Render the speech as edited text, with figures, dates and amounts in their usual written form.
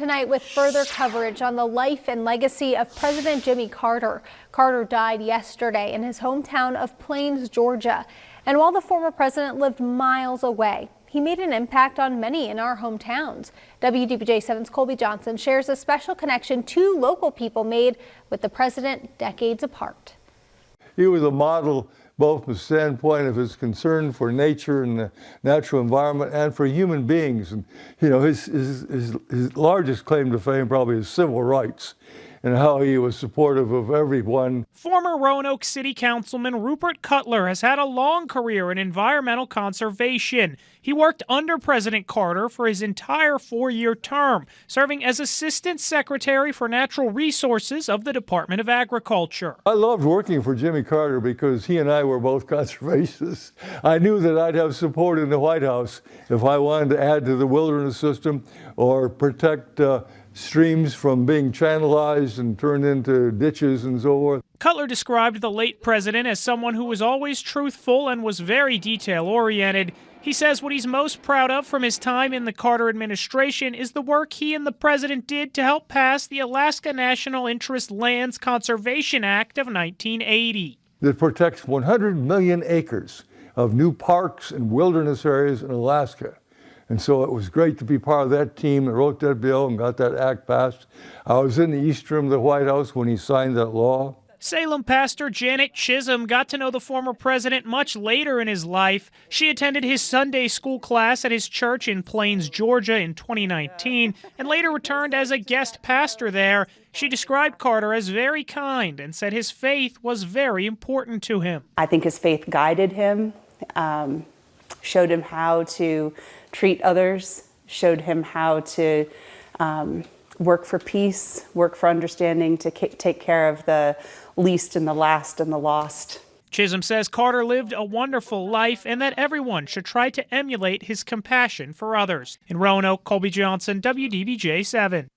Tonight with further coverage on the life and legacy of President Jimmy Carter. Carter died yesterday in his hometown of Plains, Georgia. And while the former president lived miles away, he made an impact on many in our hometowns. WDBJ7's Colby Johnson shares a special connection two local people made with the president decades apart. He was a model both from the standpoint of his concern for nature and the natural environment and for human beings. And, you know, his largest claim to fame probably is civil rights and how he was supportive of everyone. Former Roanoke City Councilman Rupert Cutler has had a long career in environmental conservation. He worked under President Carter for his entire four-year term, serving as Assistant Secretary for Natural Resources of the Department of Agriculture. I loved working for Jimmy Carter because he and I were both conservationists. I knew that I'd have support in the White House if I wanted to add to the wilderness system or protect streams from being channelized and turned into ditches and so forth. Cutler described the late president as someone who was always truthful and was very detail-oriented. He says what he's most proud of from his time in the Carter administration is the work he and the president did to help pass the Alaska National Interest Lands Conservation Act of 1980. That protects 100 million acres of new parks and wilderness areas in Alaska. And so it was great to be part of that team that wrote that bill and got that act passed. I was in the East Room of the White House when he signed that law. Salem pastor Janet Chisholm got to know the former president much later in his life. She attended his Sunday school class at his church in Plains, Georgia in 2019 and later returned as a guest pastor there. She described Carter as very kind and said his faith was very important to him. I think his faith guided him, showed him how to treat others, showed him how to work for peace, work for understanding, to take care of the least and the last and the lost. Chisholm says Carter lived a wonderful life and that everyone should try to emulate his compassion for others. In Roanoke, Colby Johnson, WDBJ 7.